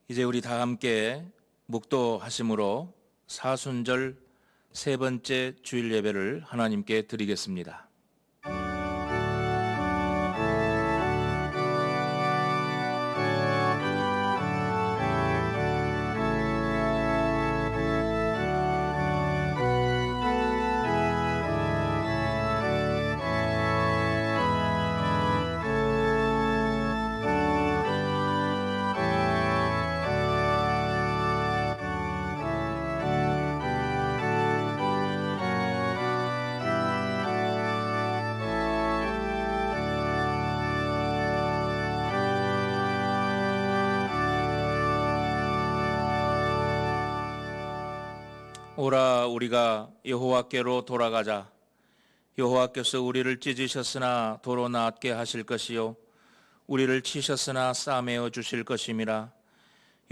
이제 우리 다 함께 묵도하심으로 사순절 세 번째 주일 예배를 하나님께 드리겠습니다. 오라 우리가 여호와께로 돌아가자. 여호와께서 우리를 찢으셨으나 도로 나았게 하실 것이요 우리를 치셨으나 싸매어 주실 것임이라.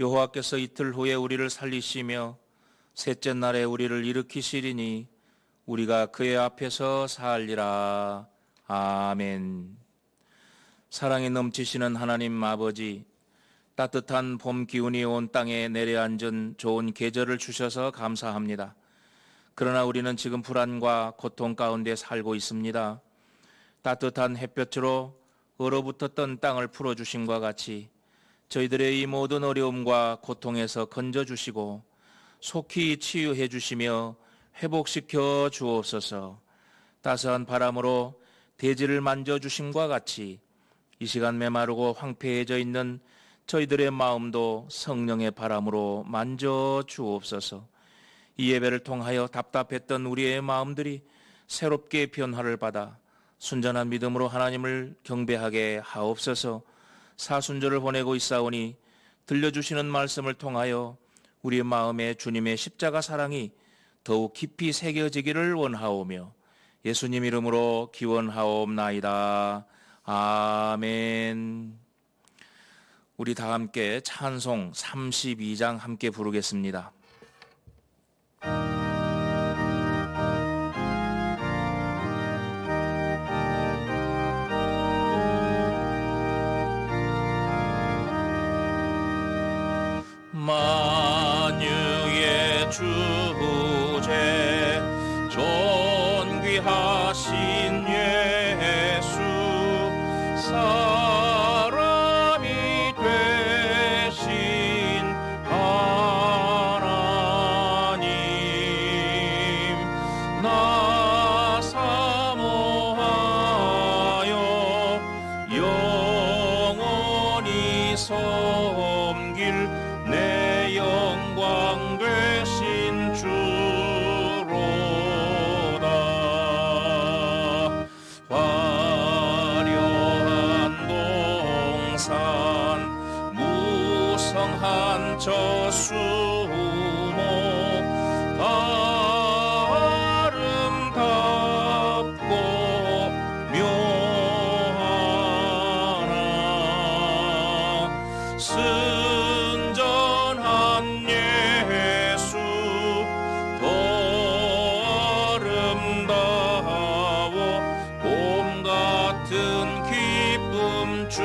여호와께서 이틀 후에 우리를 살리시며 셋째 날에 우리를 일으키시리니 우리가 그의 앞에서 살리라. 아멘. 사랑이 넘치시는 하나님 아버지, 따뜻한 봄 기운이 온 땅에 내려앉은 좋은 계절을 주셔서 감사합니다. 그러나 우리는 지금 불안과 고통 가운데 살고 있습니다. 따뜻한 햇볕으로 얼어붙었던 땅을 풀어주심과 같이 저희들의 이 모든 어려움과 고통에서 건져주시고 속히 치유해 주시며 회복시켜 주옵소서. 따스한 바람으로 대지를 만져주심과 같이 이 시간 메마르고 황폐해져 있는 저희들의 마음도 성령의 바람으로 만져 주옵소서. 이 예배를 통하여 답답했던 우리의 마음들이 새롭게 변화를 받아 순전한 믿음으로 하나님을 경배하게 하옵소서. 사순절을 보내고 있사오니 들려주시는 말씀을 통하여 우리의 마음에 주님의 십자가 사랑이 더욱 깊이 새겨지기를 원하오며 예수님 이름으로 기원하옵나이다. 아멘. 우리 다 함께 찬송 32장 함께 부르겠습니다. 만유의 주제 존귀하신 예수 사람이 되신 하나님 나 사모하여 영원히 섬길 내 영광 되신 주로다. 화려한 동산 무성한 저 수목 아름답고 묘하나 순전한 예수 더 아름다워 봄 같은 기쁨 주시네.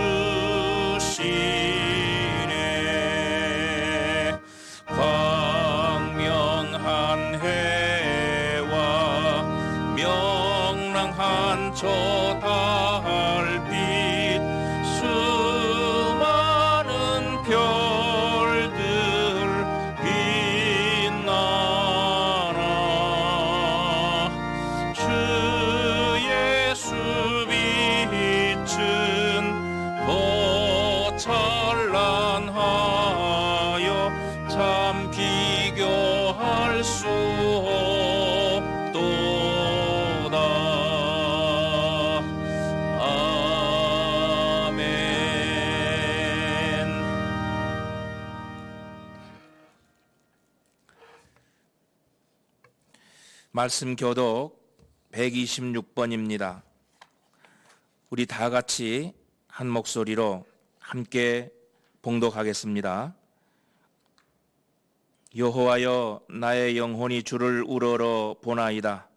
광명한 해와 명랑한 저 달빛 수많은 별들 빛나나 주 예수 빛은 더 찬란하여 참 비교할 수 없도다. 아멘. 말씀 교독 126번입니다. 우리 다 같이 한 목소리로 함께 봉독하겠습니다. 여호와여 나의 영혼이 주를 우러러 보나이다.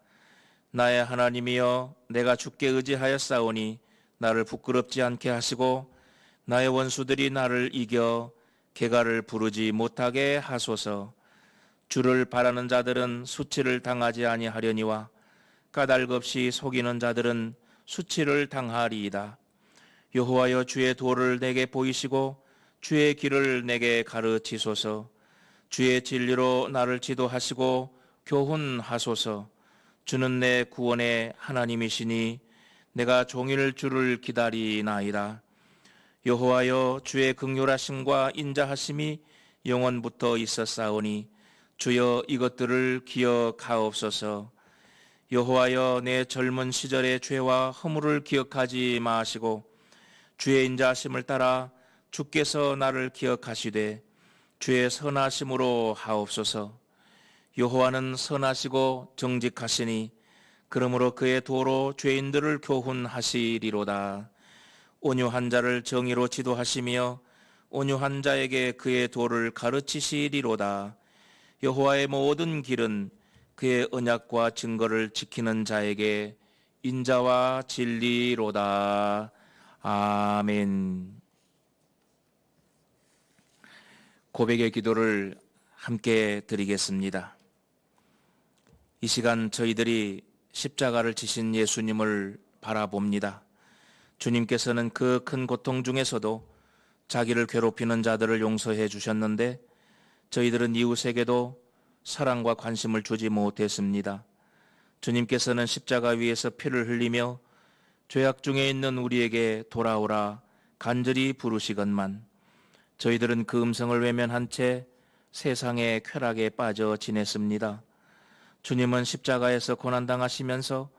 나의 하나님이여 내가 주께 의지하였사오니 나를 부끄럽지 않게 하시고 나의 원수들이 나를 이겨 개가를 부르지 못하게 하소서. 주를 바라는 자들은 수치를 당하지 아니하려니와 까닭없이 속이는 자들은 수치를 당하리이다. 여호와여, 주의 도를 내게 보이시고 주의 길을 내게 가르치소서. 주의 진리로 나를 지도하시고 교훈하소서. 주는 내 구원의 하나님이시니 내가 종일 주를 기다리나이다. 여호와여, 주의 긍휼하심과 인자하심이 영원부터 있었사오니 주여 이것들을 기억하옵소서. 여호와여, 내 젊은 시절의 죄와 허물을 기억하지 마시고 주의 인자하심을 따라 주께서 나를 기억하시되 주의 선하심으로 하옵소서. 여호와는 선하시고 정직하시니 그러므로 그의 도로 죄인들을 교훈하시리로다. 온유한 자를 정의로 지도하시며 온유한 자에게 그의 도를 가르치시리로다. 여호와의 모든 길은 그의 언약과 증거를 지키는 자에게 인자와 진리로다. 아멘. 고백의 기도를 함께 드리겠습니다. 이 시간 저희들이 십자가를 지신 예수님을 바라봅니다. 주님께서는 그 큰 고통 중에서도 자기를 괴롭히는 자들을 용서해 주셨는데 저희들은 이웃에게도 사랑과 관심을 주지 못했습니다. 주님께서는 십자가 위에서 피를 흘리며 죄악 중에 있는 우리에게 돌아오라 간절히 부르시건만 저희들은 그 음성을 외면한 채 세상의 쾌락에 빠져 지냈습니다. 주님은 십자가에서 고난당하시면서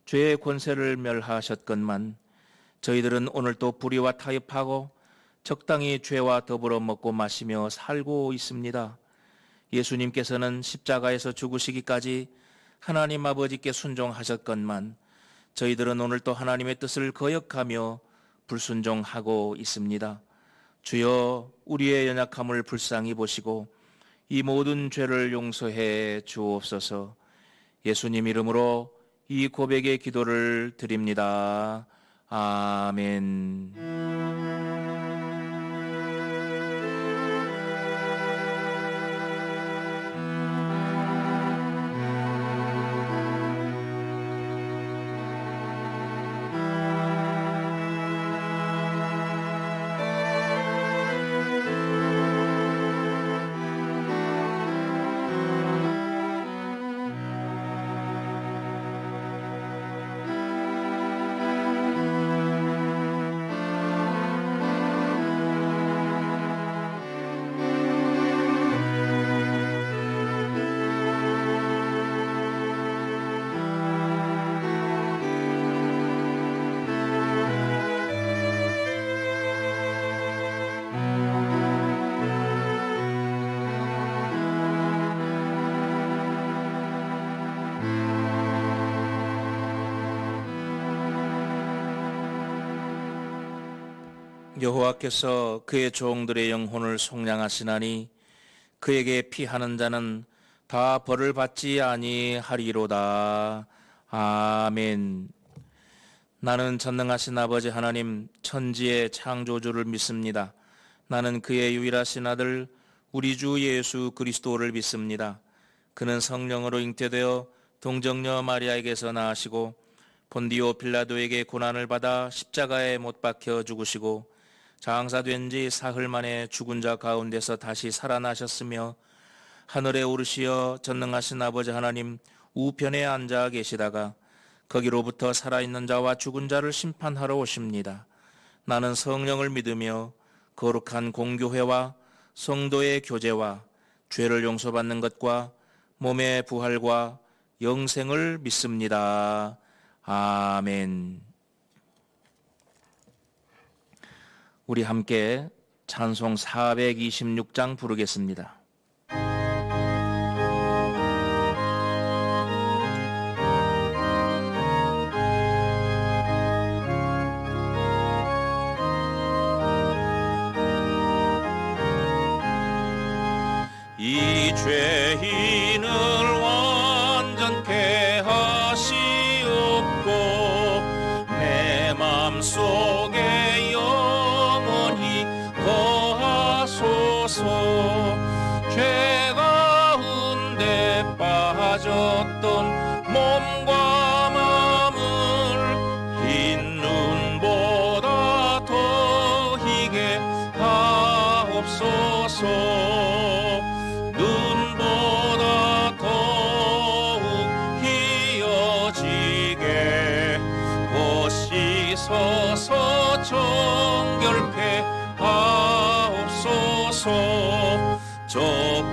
죄의 권세를 멸하셨건만 저희들은 오늘도 불의와 타협하고 적당히 죄와 더불어 먹고 마시며 살고 있습니다. 예수님께서는 십자가에서 죽으시기까지 하나님 아버지께 순종하셨건만 저희들은 오늘도 하나님의 뜻을 거역하며 불순종하고 있습니다. 주여, 우리의 연약함을 불쌍히 보시고 이 모든 죄를 용서해 주옵소서. 예수님 이름으로 이 고백의 기도를 드립니다. 아멘. 여호와께서 그의 종들의 영혼을 속량하시나니 그에게 피하는 자는 다 벌을 받지 아니하리로다. 아멘. 나는 전능하신 아버지 하나님 천지의 창조주를 믿습니다. 나는 그의 유일하신 아들 우리 주 예수 그리스도를 믿습니다. 그는 성령으로 잉태되어 동정녀 마리아에게서 나으시고 본디오 빌라도에게 고난을 받아 십자가에 못 박혀 죽으시고 장사된 지 사흘 만에 죽은 자 가운데서 다시 살아나셨으며 하늘에 오르시어 전능하신 아버지 하나님 우편에 앉아 계시다가 거기로부터 살아있는 자와 죽은 자를 심판하러 오십니다. 나는 성령을 믿으며 거룩한 공교회와 성도의 교제와 죄를 용서받는 것과 몸의 부활과 영생을 믿습니다. 아멘. 우리 함께 찬송 426장 부르겠습니다. 이 죄인을 완전케 하시옵고 내 맘속에 영원히 거하소서. 하옵소서. 죄 가운데 빠졌던 몸과 마음을 흰 눈보다 더 희게 하옵소서. 눈보다 더욱 희어지게 곧 씻어서 정결케 하옵소서. 저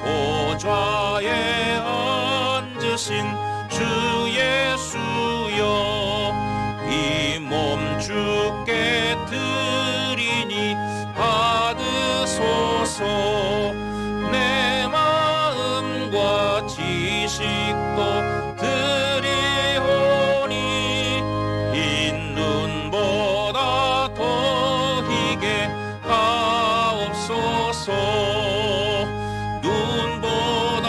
보좌에 앉으신 주 예수여, 이 몸 주께 드리니 받으소서. 내 마음과 지식도 드리오니 흰 눈보다 더 희게 하옵소서. 눈보다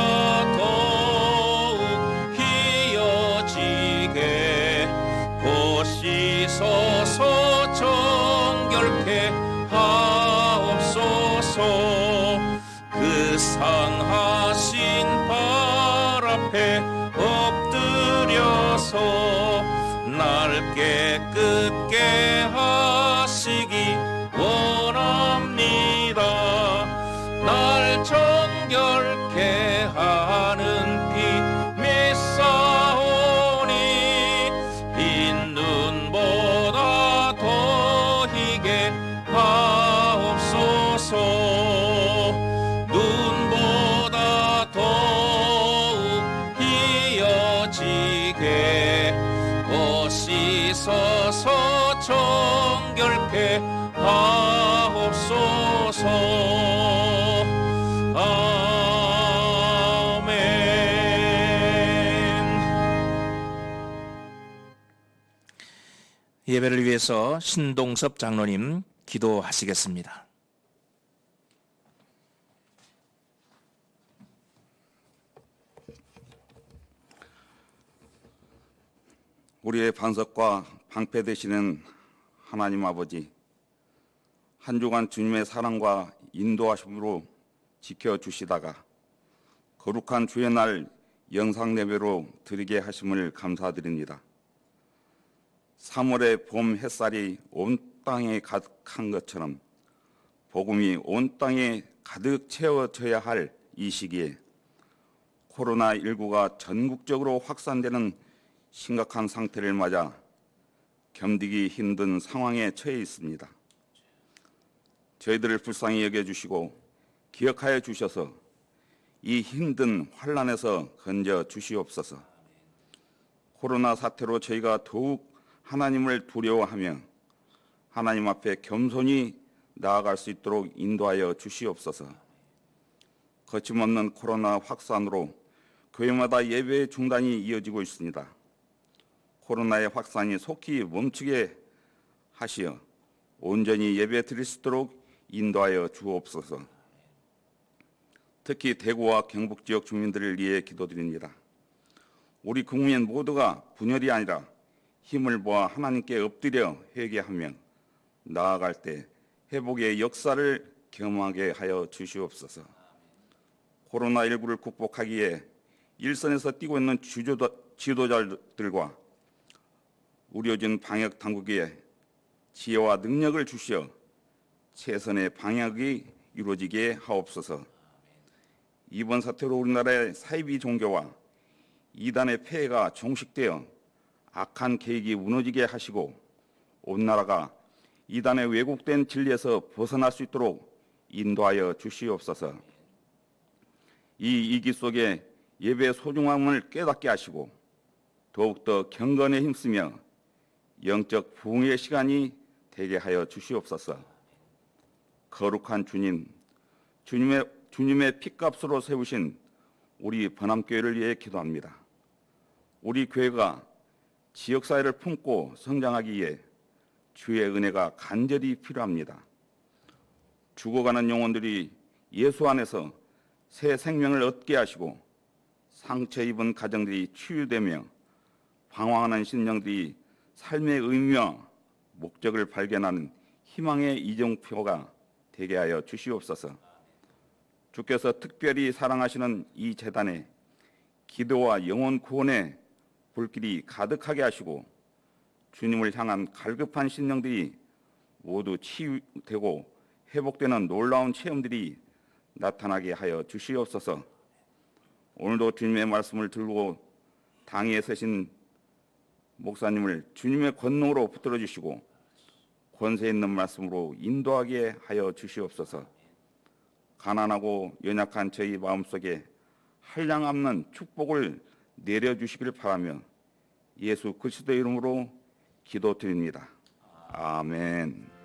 더욱 희어지게 곧 씻어서 정결케 하옵소서. 그 상하신 발 앞에 엎드려서 날 깨끗게 하시기 원합니다. 날 정결케 하는 피 믿사오니 흰 눈보다 더 희게 하옵소서. 눈보다 더욱 희어지게 곧 씻어서 정결케 하옵소서. 아멘. 예배를 위해서 신동섭 장로님 기도하시겠습니다. 우리의 반석과 방패 되시는 하나님 아버지, 한 주간 주님의 사랑과 인도하심으로 지켜주시다가 거룩한 주의 날 영상 예배로 드리게 하심을 감사드립니다. 3월의 봄 햇살이 온 땅에 가득한 것처럼 복음이 온 땅에 가득 채워져야 할 이 시기에 코로나19가 전국적으로 확산되는 심각한 상태를 맞아 견디기 힘든 상황에 처해 있습니다. 저희들을 불쌍히 여겨주시고 기억하여 주셔서 이 힘든 환난에서 건져 주시옵소서. 코로나 사태로 저희가 더욱 하나님을 두려워하며 하나님 앞에 겸손히 나아갈 수 있도록 인도하여 주시옵소서. 거침없는 코로나 확산으로 교회마다 예배 중단이 이어지고 있습니다. 코로나의 확산이 속히 멈추게 하시어 온전히 예배 드릴 수 있도록 인도하여 주옵소서. 특히 대구와 경북 지역 주민들을 위해 기도드립니다. 우리 국민 모두가 분열이 아니라 힘을 모아 하나님께 엎드려 회개하며 나아갈 때 회복의 역사를 경험하게 하여 주시옵소서. 코로나19를 극복하기에 일선에서 뛰고 있는 지도자들과 의료진 방역 당국에 지혜와 능력을 주시어 최선의 방역이 이루어지게 하옵소서. 이번 사태로 우리나라의 사이비 종교와 이단의 폐해가 종식되어 악한 계획이 무너지게 하시고 온 나라가 이단의 왜곡된 진리에서 벗어날 수 있도록 인도하여 주시옵소서. 이 위기 속에 예배의 소중함을 깨닫게 하시고 더욱더 경건에 힘쓰며 영적 부흥의 시간이 되게 하여 주시옵소서. 거룩한 주님, 주님의 피값으로 세우신 우리 번암교회를 위해 기도합니다. 우리 교회가 지역사회를 품고 성장하기 위해 주의 은혜가 간절히 필요합니다. 죽어가는 영혼들이 예수 안에서 새 생명을 얻게 하시고 상처 입은 가정들이 치유되며 방황하는 심령들이 삶의 의미와 목적을 발견하는 희망의 이정표가 되게 하여 주시옵소서. 주께서 특별히 사랑하시는 이 재단에 기도와 영혼 구원의 불길이 가득하게 하시고 주님을 향한 갈급한 심령들이 모두 치유되고 회복되는 놀라운 체험들이 나타나게 하여 주시옵소서. 오늘도 주님의 말씀을 들고 당에 서신 목사님을 주님의 권능으로 붙들어 주시고 권세 있는 말씀으로 인도하게 하여 주시옵소서. 가난하고 연약한 저희 마음속에 한량없는 축복을 내려주시길 바라며 예수 그리스도의 이름으로 기도드립니다. 아멘.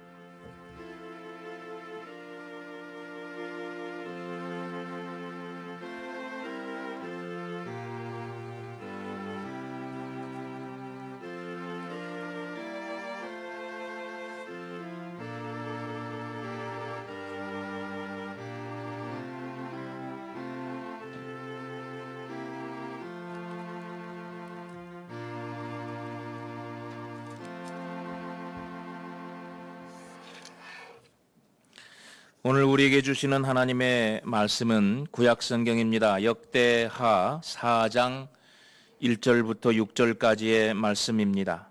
오늘 우리에게 주시는 하나님의 말씀은 구약 성경입니다. 역대하 4장 1절부터 6절까지의 말씀입니다.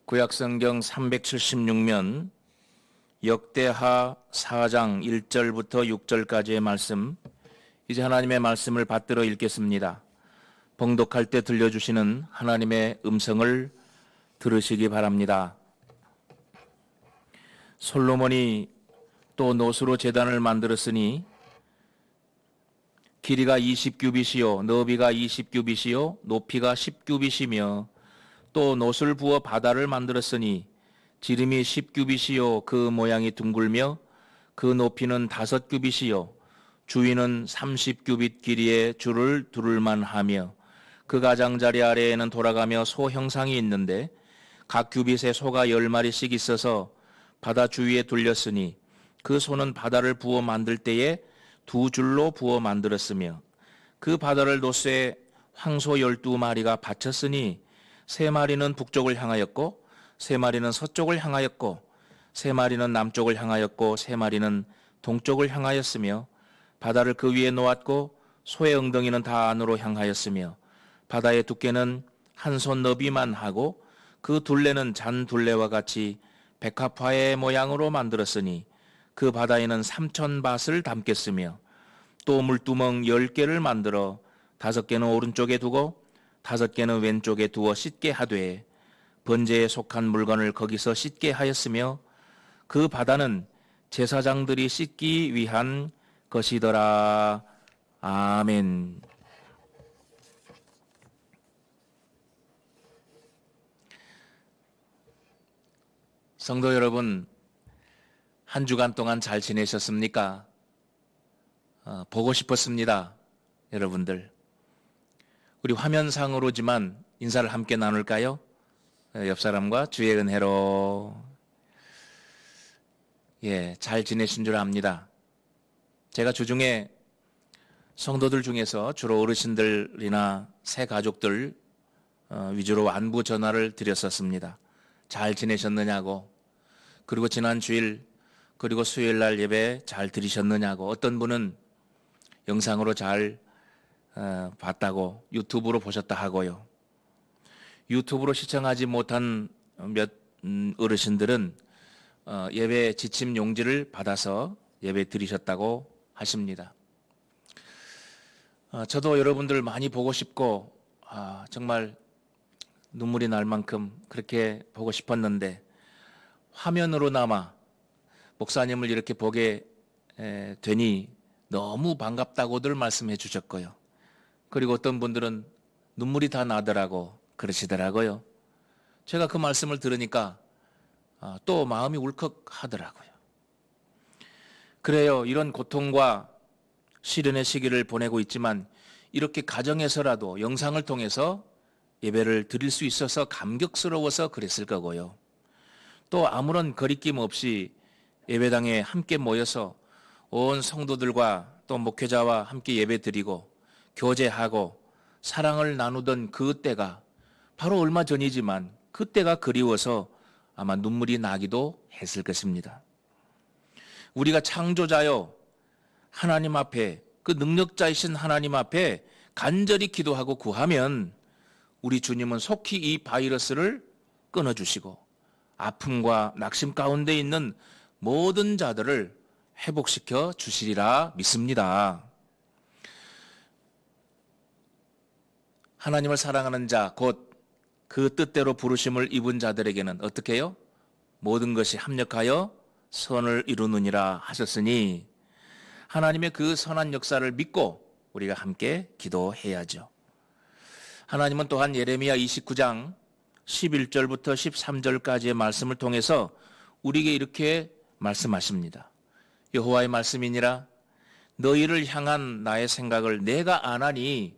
구약 성경 376면 역대하 4장 1절부터 6절까지의 말씀, 이제 하나님의 말씀을 받들어 읽겠습니다. 봉독할 때 들려주시는 하나님의 음성을 들으시기 바랍니다. 솔로몬이 또 노수로 제단을 만들었으니 길이가 20규빗이요 너비가 20규빗이요 높이가 10규빗이며 또 노술 부어 바다를 만들었으니 지름이 10규빗이요 그 모양이 둥글며 그 높이는 5규빗이요 주위는 30규빗 길이의 줄을 두를만 하며 그 가장자리 아래에는 돌아가며 소 형상이 있는데 각 규빗에 소가 10마리씩 있어서 바다 주위에 둘렸으니 그 소는 바다를 부어 만들 때에 2줄로 부어 만들었으며 그 바다를 노쇠 황소 12마리가 바쳤으니 3마리는 북쪽을 향하였고 3마리는 서쪽을 향하였고 3마리는 남쪽을 향하였고 3마리는 동쪽을 향하였으며 바다를 그 위에 놓았고 소의 엉덩이는 다 안으로 향하였으며 바다의 두께는 한 손 너비만 하고 그 둘레는 잔 둘레와 같이 백합화의 모양으로 만들었으니 그 바다에는 3,000밭을 담겠으며 또 물두멍 10개를 만들어 5개는 오른쪽에 두고 5개는 왼쪽에 두어 씻게 하되 번제에 속한 물건을 거기서 씻게 하였으며 그 바다는 제사장들이 씻기 위한 것이더라. 아멘. 성도 여러분, 한 주간 동안 잘 지내셨습니까? 보고 싶었습니다. 여러분들. 우리 화면상으로지만 인사를 함께 나눌까요? 옆 사람과 주의 은혜로. 잘 지내신 줄 압니다. 제가 주중에 성도들 중에서 주로 어르신들이나 새 가족들 위주로 안부 전화를 드렸었습니다. 잘 지내셨느냐고. 그리고 지난 주일 그리고 수요일 날 예배 잘 들으셨느냐고. 어떤 분은 영상으로 잘 봤다고 유튜브로 보셨다 하고요. 유튜브로 시청하지 못한 몇 어르신들은 예배 지침 용지를 받아서 예배 드리셨다고 하십니다. 저도 여러분들 많이 보고 싶고 정말 눈물이 날 만큼 그렇게 보고 싶었는데 화면으로나마 목사님을 이렇게 보게 되니 너무 반갑다고들 말씀해 주셨고요. 그리고 어떤 분들은 눈물이 다 나더라고 그러시더라고요. 제가 그 말씀을 들으니까 또 마음이 울컥하더라고요. 그래요. 이런 고통과 시련의 시기를 보내고 있지만 이렇게 가정에서라도 영상을 통해서 예배를 드릴 수 있어서 감격스러워서 그랬을 거고요. 또 아무런 거리낌 없이 예배당에 함께 모여서 온 성도들과 또 목회자와 함께 예배 드리고 교제하고 사랑을 나누던 그 때가 바로 얼마 전이지만 그 때가 그리워서 아마 눈물이 나기도 했을 것입니다. 우리가 창조자요 하나님 앞에, 그 능력자이신 하나님 앞에 간절히 기도하고 구하면 우리 주님은 속히 이 바이러스를 끊어주시고 아픔과 낙심 가운데 있는 모든 자들을 회복시켜 주시리라 믿습니다. 하나님을 사랑하는 자, 곧 그 뜻대로 부르심을 입은 자들에게는 어떻게 해요? 모든 것이 합력하여 선을 이루느니라 하셨으니 하나님의 그 선한 역사를 믿고 우리가 함께 기도해야죠. 하나님은 또한 예레미야 29장 11절부터 13절까지의 말씀을 통해서 우리에게 이렇게 말씀하십니다. 여호와의 말씀이니라. 너희를 향한 나의 생각을 내가 아나니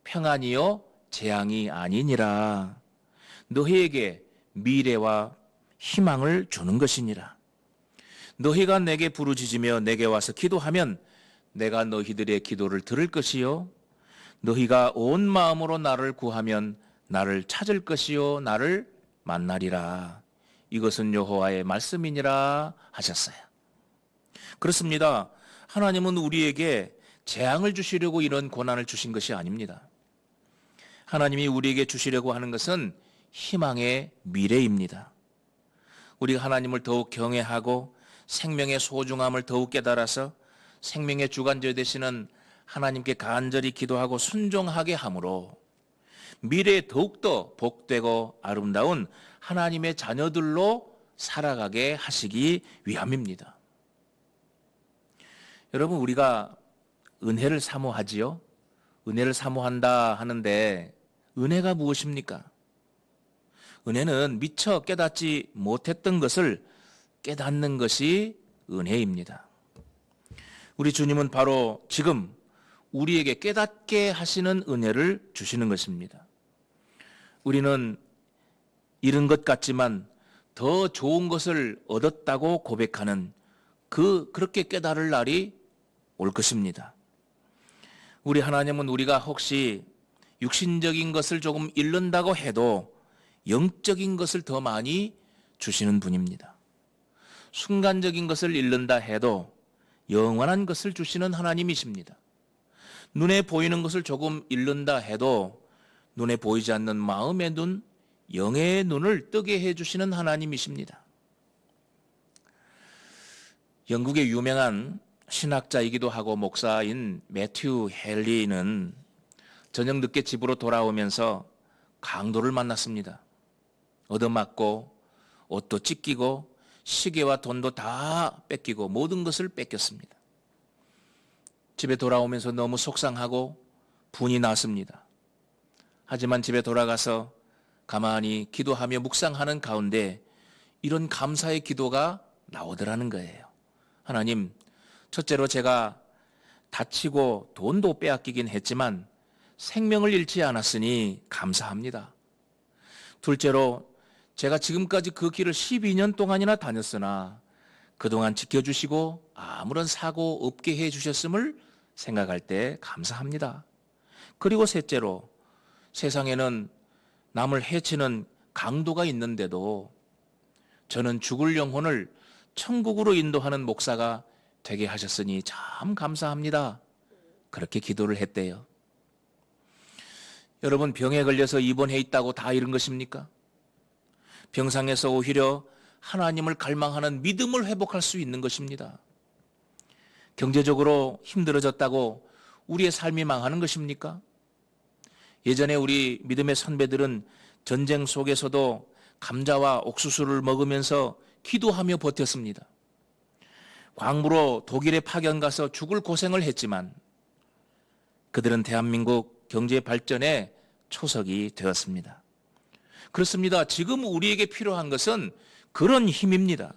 평안이요 재앙이 아니니라. 너희에게 미래와 희망을 주는 것이니라. 너희가 내게 부르짖으며 내게 와서 기도하면 내가 너희들의 기도를 들을 것이요 너희가 온 마음으로 나를 구하면 나를 찾을 것이요 나를 만나리라. 이것은 여호와의 말씀이니라 하셨어요. 그렇습니다. 하나님은 우리에게 재앙을 주시려고 이런 고난을 주신 것이 아닙니다. 하나님이 우리에게 주시려고 하는 것은 희망의 미래입니다. 우리가 하나님을 더욱 경외하고 생명의 소중함을 더욱 깨달아서 생명의 주관자 되시는 하나님께 간절히 기도하고 순종하게 함으로 미래에 더욱더 복되고 아름다운 하나님의 자녀들로 살아가게 하시기 위함입니다. 여러분, 우리가 은혜를 사모하지요? 은혜를 사모한다 하는데 은혜가 무엇입니까? 은혜는 미처 깨닫지 못했던 것을 깨닫는 것이 은혜입니다. 우리 주님은 바로 지금 우리에게 깨닫게 하시는 은혜를 주시는 것입니다. 우리는 잃은 것 같지만 더 좋은 것을 얻었다고 고백하는 그렇게 깨달을 날이 올 것입니다. 우리 하나님은 우리가 혹시 육신적인 것을 조금 잃는다고 해도 영적인 것을 더 많이 주시는 분입니다. 순간적인 것을 잃는다 해도 영원한 것을 주시는 하나님이십니다. 눈에 보이는 것을 조금 잃는다 해도 눈에 보이지 않는 마음의 눈, 영의 눈을 뜨게 해주시는 하나님이십니다. 영국의 유명한 신학자이기도 하고 목사인 매튜 헨리는 저녁 늦게 집으로 돌아오면서 강도를 만났습니다. 얻어맞고 옷도 찢기고 시계와 돈도 다 뺏기고 모든 것을 뺏겼습니다. 집에 돌아오면서 너무 속상하고 분이 났습니다. 하지만 집에 돌아가서 가만히 기도하며 묵상하는 가운데 이런 감사의 기도가 나오더라는 거예요. 하나님, 첫째로 제가 다치고 돈도 빼앗기긴 했지만 생명을 잃지 않았으니 감사합니다. 둘째로 제가 지금까지 그 길을 12년 동안이나 다녔으나 그동안 지켜주시고 아무런 사고 없게 해주셨음을 생각할 때 감사합니다. 그리고 셋째로 세상에는 남을 해치는 강도가 있는데도 저는 죽을 영혼을 천국으로 인도하는 목사가 되게 하셨으니 참 감사합니다. 그렇게 기도를 했대요. 여러분, 병에 걸려서 입원해 있다고 다 잃은 것입니까? 병상에서 오히려 하나님을 갈망하는 믿음을 회복할 수 있는 것입니다. 경제적으로 힘들어졌다고 우리의 삶이 망하는 것입니까? 예전에 우리 믿음의 선배들은 전쟁 속에서도 감자와 옥수수를 먹으면서 기도하며 버텼습니다. 광부로 독일에 파견 가서 죽을 고생을 했지만 그들은 대한민국 경제 발전의 초석이 되었습니다. 그렇습니다. 지금 우리에게 필요한 것은 그런 힘입니다.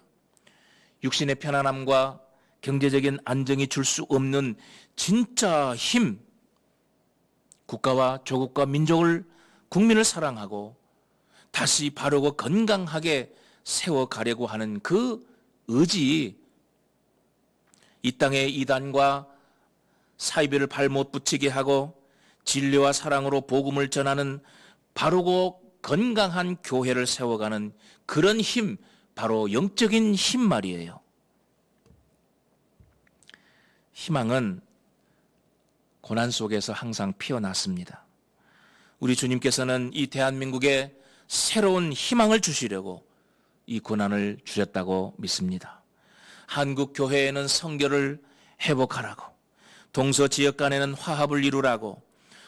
육신의 편안함과 경제적인 안정이 줄 수 없는 진짜 힘, 국가와 조국과 민족을, 국민을 사랑하고 다시 바르고 건강하게 세워가려고 하는 그 의지, 이 땅의 이단과 사이비를 발 못 붙이게 하고 진리와 사랑으로 복음을 전하는 바르고 건강한 교회를 세워가는 그런 힘, 바로 영적인 힘 말이에요. 희망은 고난 속에서 항상 피어났습니다. 우리 주님께서는 이 대한민국에 새로운 희망을 주시려고 이 고난을 주셨다고 믿습니다. 한국 교회에는 성결을 회복하라고, 동서 지역 간에는 화합을 이루라고,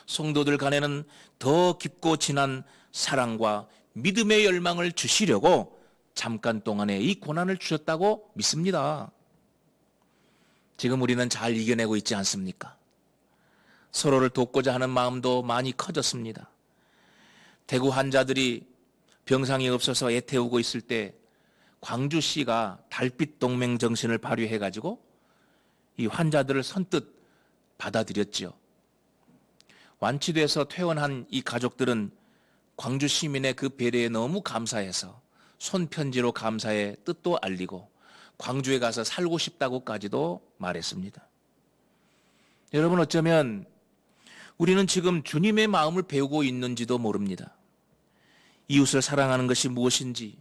성도들 간에는 더 깊고 진한 사랑과 믿음의 열망을 주시려고 잠깐 동안에 이 고난을 주셨다고 믿습니다. 지금 우리는 잘 이겨내고 있지 않습니까? 서로를 돕고자 하는 마음도 많이 커졌습니다. 대구 환자들이 병상이 없어서 애태우고 있을 때 광주시가 달빛 동맹 정신을 발휘해가지고 이 환자들을 선뜻 받아들였죠. 완치돼서 퇴원한 이 가족들은 광주 시민의 그 배려에 너무 감사해서 손편지로 감사의 뜻도 알리고 광주에 가서 살고 싶다고까지도 말했습니다. 여러분, 어쩌면 우리는 지금 주님의 마음을 배우고 있는지도 모릅니다. 이웃을 사랑하는 것이 무엇인지,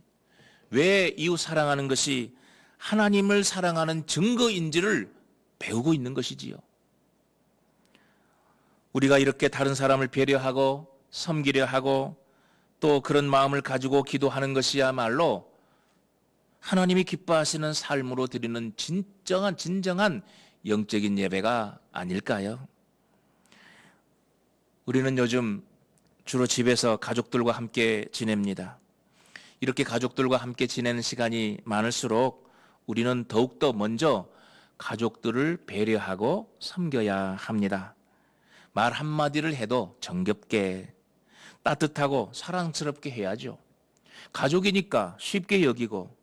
왜 이웃 사랑하는 것이 하나님을 사랑하는 증거인지를 배우고 있는 것이지요. 우리가 이렇게 다른 사람을 배려하고 섬기려 하고 또 그런 마음을 가지고 기도하는 것이야말로 하나님이 기뻐하시는 삶으로 드리는 진정한 영적인 예배가 아닐까요? 우리는 요즘 주로 집에서 가족들과 함께 지냅니다. 이렇게 가족들과 함께 지내는 시간이 많을수록 우리는 더욱더 먼저 가족들을 배려하고 섬겨야 합니다. 말 한마디를 해도 정겹게, 따뜻하고 사랑스럽게 해야죠. 가족이니까 쉽게 여기고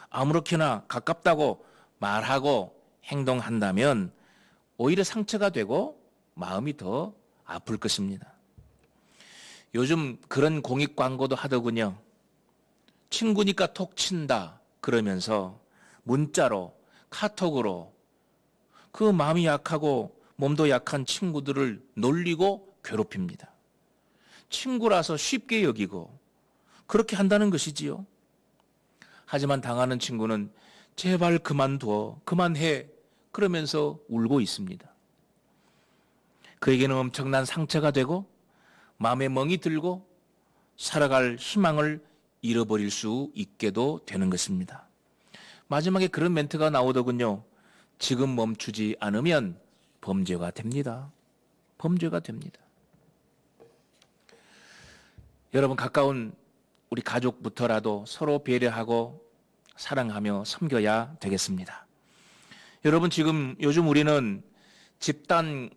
아무렇게나 가깝다고 말하고 행동한다면 오히려 상처가 되고 마음이 더 아플 것입니다. 요즘 그런 공익 광고도 하더군요. 친구니까 톡 친다 그러면서 문자로, 카톡으로 그 마음이 약하고 몸도 약한 친구들을 놀리고 괴롭힙니다. 친구라서 쉽게 여기고 그렇게 한다는 것이지요. 하지만 당하는 친구는 제발 그만둬, 그만해 그러면서 울고 있습니다. 그에게는 엄청난 상처가 되고 마음에 멍이 들고 살아갈 희망을 잃어버릴 수 있게도 되는 것입니다. 마지막에 그런 멘트가 나오더군요. 지금 멈추지 않으면 범죄가 됩니다. 범죄가 됩니다. 여러분, 가까운 우리 가족부터라도 서로 배려하고 사랑하며 섬겨야 되겠습니다. 여러분, 지금 요즘 우리는 집단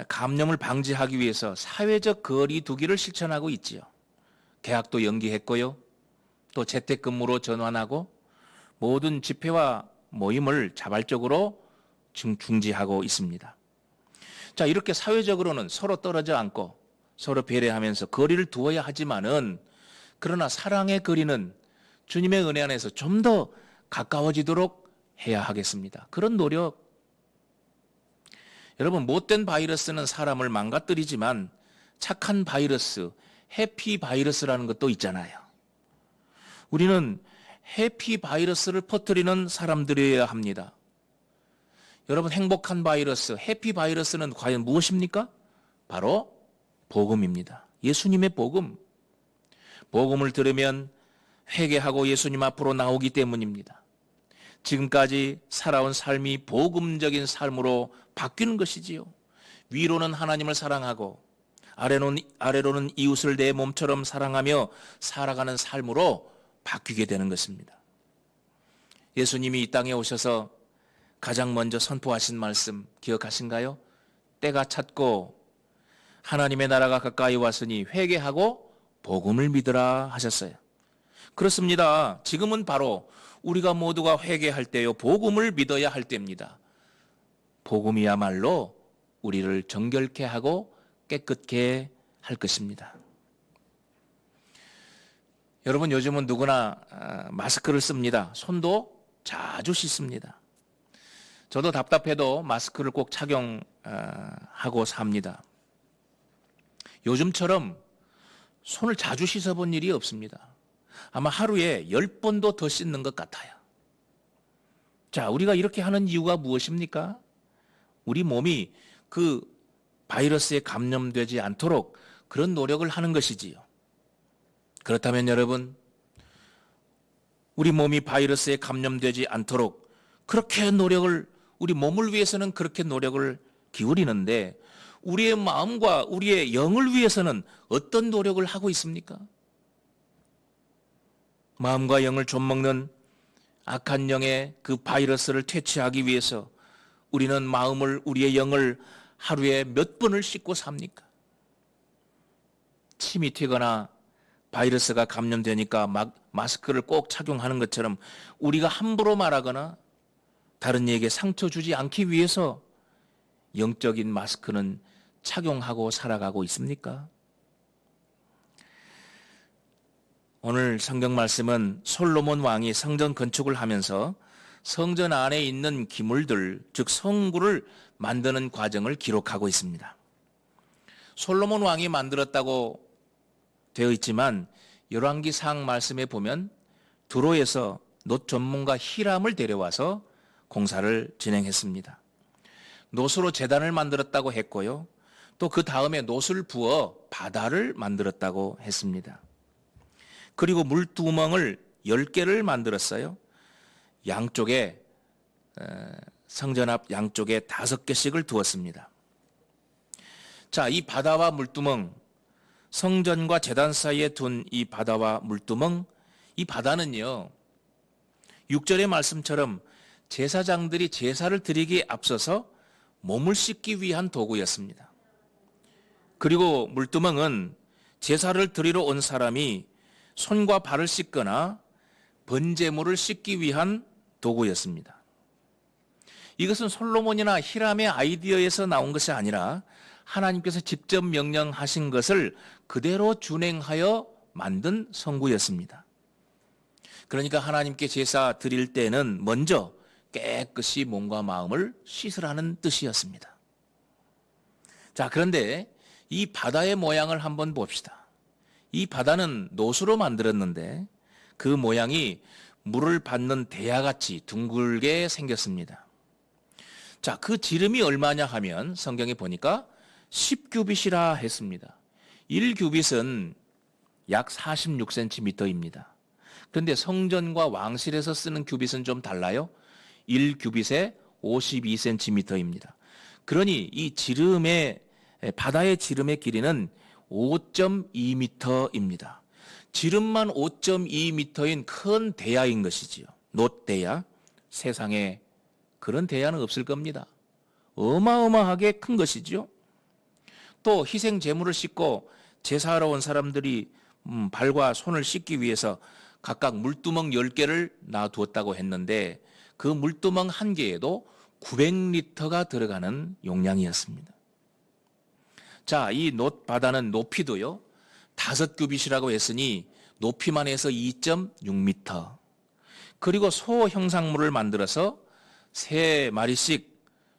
감염을 방지하기 위해서 사회적 거리 두기를 실천하고 있지요. 개학도 연기했고요. 또 재택근무로 전환하고 모든 집회와 모임을 자발적으로 중지하고 있습니다. 자, 이렇게 사회적으로는 서로 떨어져 앉고 서로 배려하면서 거리를 두어야 하지만은 그러나 사랑의 거리는 주님의 은혜 안에서 좀 더 가까워지도록 해야 하겠습니다. 그런 노력. 여러분, 못된 바이러스는 사람을 망가뜨리지만 착한 바이러스, 해피 바이러스라는 것도 있잖아요. 우리는 해피 바이러스를 퍼뜨리는 사람들이어야 합니다. 여러분, 행복한 바이러스, 해피 바이러스는 과연 무엇입니까? 바로 복음입니다. 예수님의 복음. 복음을 들으면 회개하고 예수님 앞으로 나오기 때문입니다. 지금까지 살아온 삶이 복음적인 삶으로 바뀌는 것이지요. 위로는 하나님을 사랑하고 아래로는 이웃을 내 몸처럼 사랑하며 살아가는 삶으로 바뀌게 되는 것입니다. 예수님이 이 땅에 오셔서 가장 먼저 선포하신 말씀 기억하신가요? 때가 찼고 하나님의 나라가 가까이 왔으니 회개하고 복음을 믿으라 하셨어요. 그렇습니다. 지금은 바로 우리가 모두가 회개할 때요, 복음을 믿어야 할 때입니다. 복음이야말로 우리를 정결케 하고 깨끗게 할 것입니다. 여러분, 요즘은 누구나 마스크를 씁니다. 손도 자주 씻습니다. 저도 답답해도 마스크를 꼭 착용하고 삽니다. 요즘처럼 손을 자주 씻어본 일이 없습니다. 아마 하루에 10번도 더 씻는 것 같아요. 자, 우리가 이렇게 하는 이유가 무엇입니까? 우리 몸이 그 바이러스에 감염되지 않도록 그런 노력을 하는 것이지요. 그렇다면 여러분, 우리 몸이 바이러스에 감염되지 않도록 그렇게 노력을, 우리 몸을 위해서는 그렇게 노력을 기울이는데 우리의 마음과 우리의 영을 위해서는 어떤 노력을 하고 있습니까? 마음과 영을 좀먹는 악한 영의 그 바이러스를 퇴치하기 위해서 우리는 마음을, 우리의 영을 하루에 몇 번을 씻고 삽니까? 침이 튀거나 바이러스가 감염되니까 마스크를 꼭 착용하는 것처럼 우리가 함부로 말하거나 다른 이에게 상처 주지 않기 위해서 영적인 마스크는 착용하고 살아가고 있습니까? 오늘 성경 말씀은 솔로몬 왕이 성전 건축을 하면서 성전 안에 있는 기물들, 즉 성구를 만드는 과정을 기록하고 있습니다. 솔로몬 왕이 만들었다고 되어 있지만 열왕기상 말씀에 보면 두로에서 놋 전문가 히람을 데려와서 공사를 진행했습니다. 놋으로 제단을 만들었다고 했고요. 또 그 다음에 놋을 부어 바다를 만들었다고 했습니다. 그리고 물두멍을 10개를 만들었어요. 양쪽에, 성전 앞 양쪽에 5개씩을 두었습니다. 자, 이 바다와 물두멍, 성전과 제단 사이에 둔 이 바다와 물두멍, 이 바다는요, 6절의 말씀처럼 제사장들이 제사를 드리기에 앞서서 몸을 씻기 위한 도구였습니다. 그리고 물두멍은 제사를 드리러 온 사람이 손과 발을 씻거나 번제물을 씻기 위한 도구였습니다. 이것은 솔로몬이나 히람의 아이디어에서 나온 것이 아니라 하나님께서 직접 명령하신 것을 그대로 준행하여 만든 성구였습니다. 그러니까 하나님께 제사 드릴 때는 먼저 깨끗이 몸과 마음을 씻으라는 뜻이었습니다. 자, 그런데 이 바다의 모양을 한번 봅시다. 이 바다는 놋으로 만들었는데 그 모양이 물을 받는 대야같이 둥글게 생겼습니다. 자, 그 지름이 얼마냐 하면 성경에 보니까 10규빗이라 했습니다. 1규빗은 약 46cm입니다. 그런데 성전과 왕실에서 쓰는 규빗은 좀 달라요. 1규빗에 52cm입니다. 그러니 이 바다의 지름의 길이는 5.2m입니다. 지름만 5.2m인 큰 대야인 것이지요. 놋대야. 세상에 그런 대야는 없을 겁니다. 어마어마하게 큰 것이죠. 또 희생 제물을 씻고 제사하러 온 사람들이 발과 손을 씻기 위해서 각각 물두멍 10개를 놔두었다고 했는데 그 물두멍 한 개에도 900리터가 들어가는 용량이었습니다. 자, 이 놋 바다는 높이도요, 5규빗이라고 했으니 높이만 해서 2.6m. 그리고 소 형상물을 만들어서 3마리씩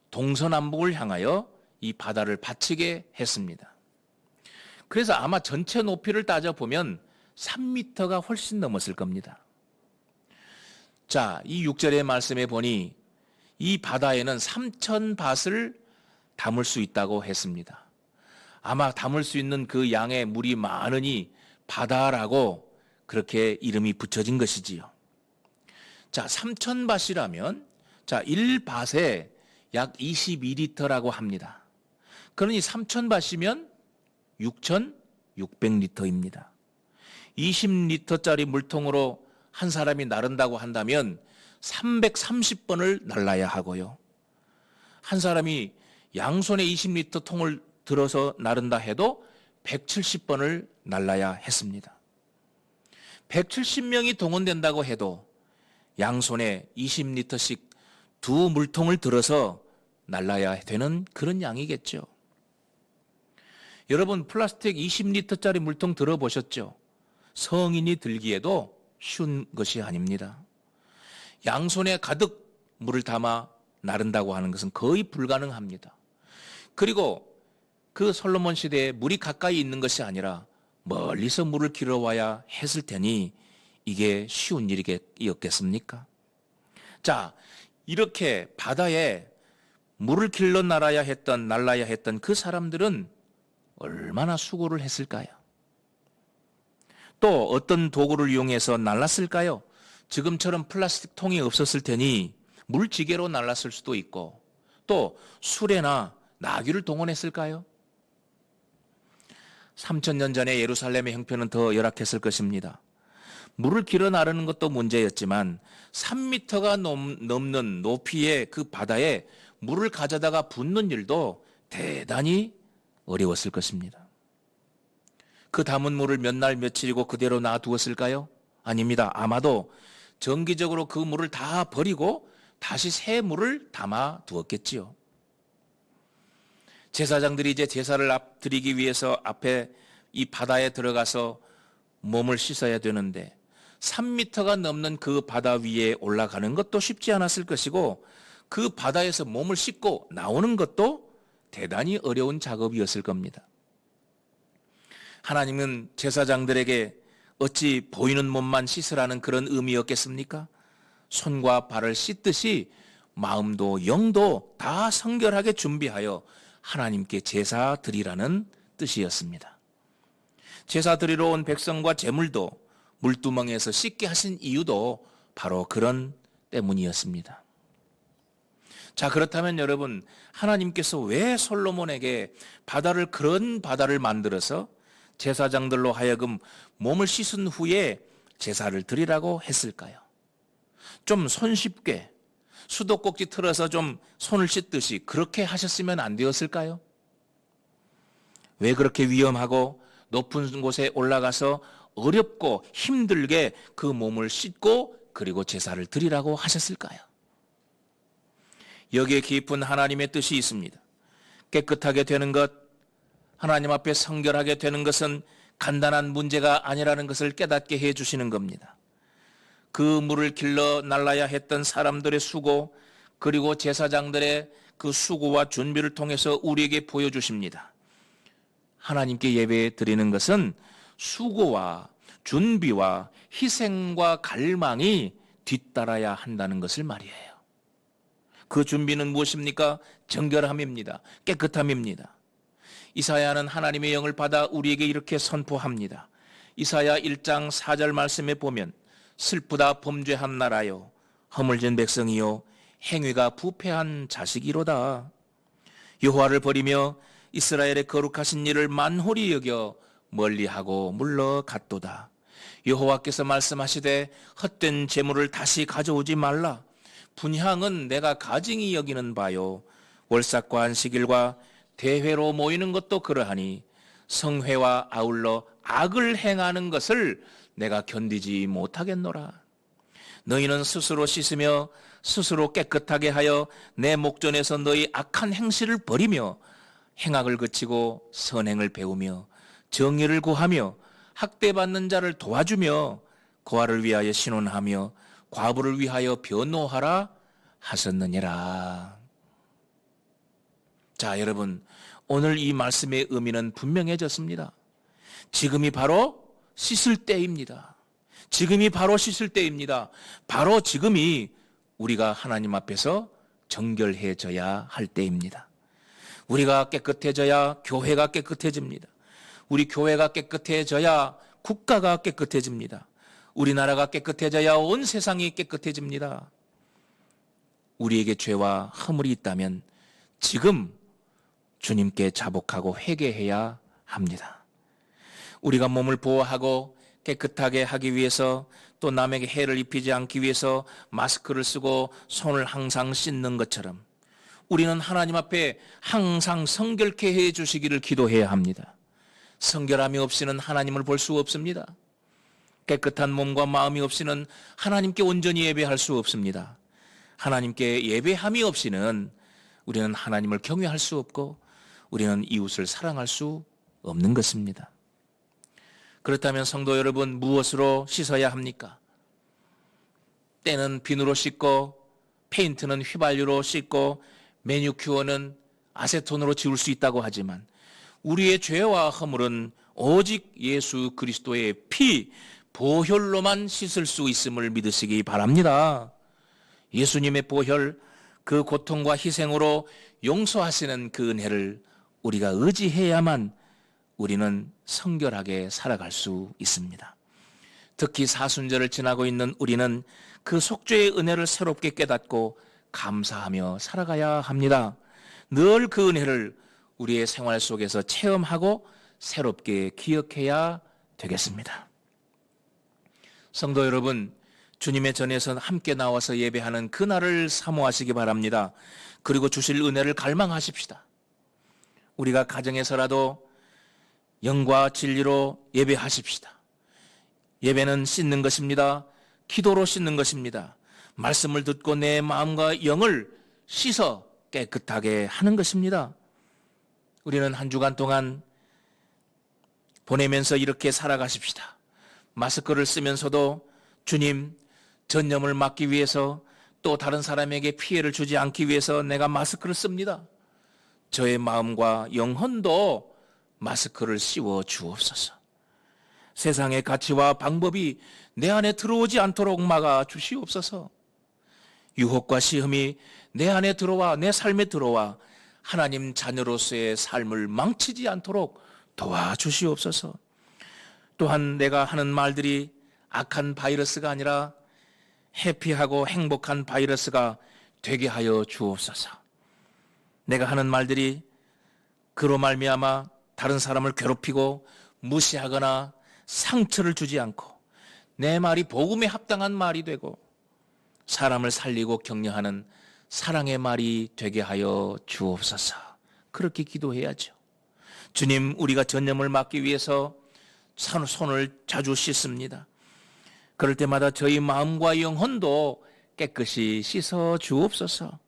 동서남북을 향하여 이 바다를 받치게 했습니다. 그래서 아마 전체 높이를 따져보면 3m가 훨씬 넘었을 겁니다. 자, 이 6절의 말씀에 보니 이 바다에는 3,000밭을 담을 수 있다고 했습니다. 아마 담을 수 있는 그 양의 물이 많으니 바다라고 그렇게 이름이 붙여진 것이지요. 자, 3,000밭이라면 자, 1밭에 약 22리터라고 합니다. 그러니 3,000밭이면 6,600리터입니다. 20리터짜리 물통으로 한 사람이 나른다고 한다면 330번을 날라야 하고요. 한 사람이 양손에 20리터 통을 들어서 나른다 해도 170번을 날라야 했습니다. 170명이 동원된다고 해도 양손에 20리터씩 두 물통을 들어서 날라야 되는 그런 양이겠죠. 여러분, 플라스틱 20리터짜리 물통 들어보셨죠? 성인이 들기에도 쉬운 것이 아닙니다. 양손에 가득 물을 담아 나른다고 하는 것은 거의 불가능합니다. 그리고 그 솔로몬 시대에 물이 가까이 있는 것이 아니라 멀리서 물을 길어와야 했을 테니 이게 쉬운 일이었겠습니까? 자, 이렇게 바다에 물을 길러 날라야 했던 그 사람들은 얼마나 수고를 했을까요? 또 어떤 도구를 이용해서 날랐을까요? 지금처럼 플라스틱 통이 없었을 테니 물지개로 날랐을 수도 있고, 또 수레나 나귀를 동원했을까요? 3000년 전에 예루살렘의 형편은 더 열악했을 것입니다. 물을 길어 나르는 것도 문제였지만 3m가 넘는 높이의 그 바다에 물을 가져다가 붓는 일도 대단히 어려웠을 것입니다. 그 담은 물을 몇 날 며칠이고 그대로 놔두었을까요? 아닙니다. 아마도 정기적으로 그 물을 다 버리고 다시 새 물을 담아 두었겠지요. 제사장들이 이제 제사를 드리기 위해서 앞에 이 바다에 들어가서 몸을 씻어야 되는데 3m가 넘는 그 바다 위에 올라가는 것도 쉽지 않았을 것이고, 그 바다에서 몸을 씻고 나오는 것도 대단히 어려운 작업이었을 겁니다. 하나님은 제사장들에게 어찌 보이는 몸만 씻으라는 그런 의미였겠습니까? 손과 발을 씻듯이 마음도 영도 다 성결하게 준비하여 하나님께 제사 드리라는 뜻이었습니다. 제사 드리러 온 백성과 제물도 물두멍에서 씻게 하신 이유도 바로 그런 때문이었습니다. 자, 그렇다면 여러분, 하나님께서 왜 솔로몬에게 그런 바다를 만들어서 제사장들로 하여금 몸을 씻은 후에 제사를 드리라고 했을까요? 좀 손쉽게 수도꼭지 틀어서 좀 손을 씻듯이 그렇게 하셨으면 안 되었을까요? 왜 그렇게 위험하고 높은 곳에 올라가서 어렵고 힘들게 그 몸을 씻고 그리고 제사를 드리라고 하셨을까요? 여기에 깊은 하나님의 뜻이 있습니다. 깨끗하게 되는 것, 하나님 앞에 성결하게 되는 것은 간단한 문제가 아니라는 것을 깨닫게 해주시는 겁니다. 그 물을 길러 날라야 했던 사람들의 수고, 그리고 제사장들의 그 수고와 준비를 통해서 우리에게 보여주십니다. 하나님께 예배 드리는 것은 수고와 준비와 희생과 갈망이 뒤따라야 한다는 것을 말이에요. 그 준비는 무엇입니까? 정결함입니다. 깨끗함입니다. 이사야는 하나님의 영을 받아 우리에게 이렇게 선포합니다. 이사야 1장 4절 말씀에 보면 슬프다 범죄한 나라요 허물진 백성이요 행위가 부패한 자식이로다. 여호와를 버리며 이스라엘의 거룩하신 일을 만홀히 여겨 멀리하고 물러갔도다. 여호와께서 말씀하시되 헛된 재물을 다시 가져오지 말라. 분향은 내가 가증히 여기는 바요. 월삭과 안식일과 대회로 모이는 것도 그러하니 성회와 아울러 악을 행하는 것을 내가 견디지 못하겠노라. 너희는 스스로 씻으며 스스로 깨끗하게 하여 내 목전에서 너희 악한 행실을 버리며 행악을 그치고 선행을 배우며 정의를 구하며 학대받는 자를 도와주며 고아를 위하여 신원하며 과부를 위하여 변호하라 하셨느니라. 자, 여러분, 오늘 이 말씀의 의미는 분명해졌습니다. 지금이 바로 씻을 때입니다. 지금이 바로 씻을 때입니다. 바로 지금이 우리가 하나님 앞에서 정결해져야 할 때입니다. 우리가 깨끗해져야 교회가 깨끗해집니다. 우리 교회가 깨끗해져야 국가가 깨끗해집니다. 우리나라가 깨끗해져야 온 세상이 깨끗해집니다. 우리에게 죄와 허물이 있다면 지금 주님께 자복하고 회개해야 합니다. 우리가 몸을 보호하고 깨끗하게 하기 위해서, 또 남에게 해를 입히지 않기 위해서 마스크를 쓰고 손을 항상 씻는 것처럼 우리는 하나님 앞에 항상 성결케 해 주시기를 기도해야 합니다. 성결함이 없이는 하나님을 볼 수 없습니다. 깨끗한 몸과 마음이 없이는 하나님께 온전히 예배할 수 없습니다. 하나님께 예배함이 없이는 우리는 하나님을 경외할 수 없고 우리는 이웃을 사랑할 수 없는 것입니다. 그렇다면 성도 여러분, 무엇으로 씻어야 합니까? 때는 비누로 씻고, 페인트는 휘발유로 씻고, 매니큐어는 아세톤으로 지울 수 있다고 하지만 우리의 죄와 허물은 오직 예수 그리스도의 피, 보혈로만 씻을 수 있음을 믿으시기 바랍니다. 예수님의 보혈, 그 고통과 희생으로 용서하시는 그 은혜를 우리가 의지해야만 우리는 성결하게 살아갈 수 있습니다. 특히 사순절을 지나고 있는 우리는 그 속죄의 은혜를 새롭게 깨닫고 감사하며 살아가야 합니다. 늘 그 은혜를 우리의 생활 속에서 체험하고 새롭게 기억해야 되겠습니다. 성도 여러분, 주님의 전에서 함께 나와서 예배하는 그날을 사모하시기 바랍니다. 그리고 주실 은혜를 갈망하십시다. 우리가 가정에서라도 영과 진리로 예배하십시다. 예배는 씻는 것입니다. 기도로 씻는 것입니다. 말씀을 듣고 내 마음과 영을 씻어 깨끗하게 하는 것입니다. 우리는 한 주간 동안 보내면서 이렇게 살아가십시다. 마스크를 쓰면서도 주님, 전염을 막기 위해서 또 다른 사람에게 피해를 주지 않기 위해서 내가 마스크를 씁니다. 저의 마음과 영혼도 마스크를 씌워 주옵소서. 세상의 가치와 방법이 내 안에 들어오지 않도록 막아 주시옵소서. 유혹과 시험이 내 안에 들어와 내 삶에 들어와 하나님 자녀로서의 삶을 망치지 않도록 도와주시옵소서. 또한 내가 하는 말들이 악한 바이러스가 아니라 해피하고 행복한 바이러스가 되게 하여 주옵소서. 내가 하는 말들이 그로 말미암아 다른 사람을 괴롭히고 무시하거나 상처를 주지 않고 내 말이 복음에 합당한 말이 되고 사람을 살리고 격려하는 사랑의 말이 되게 하여 주옵소서. 그렇게 기도해야죠. 주님, 우리가 전염을 막기 위해서 손을 자주 씻습니다. 그럴 때마다 저희 마음과 영혼도 깨끗이 씻어 주옵소서.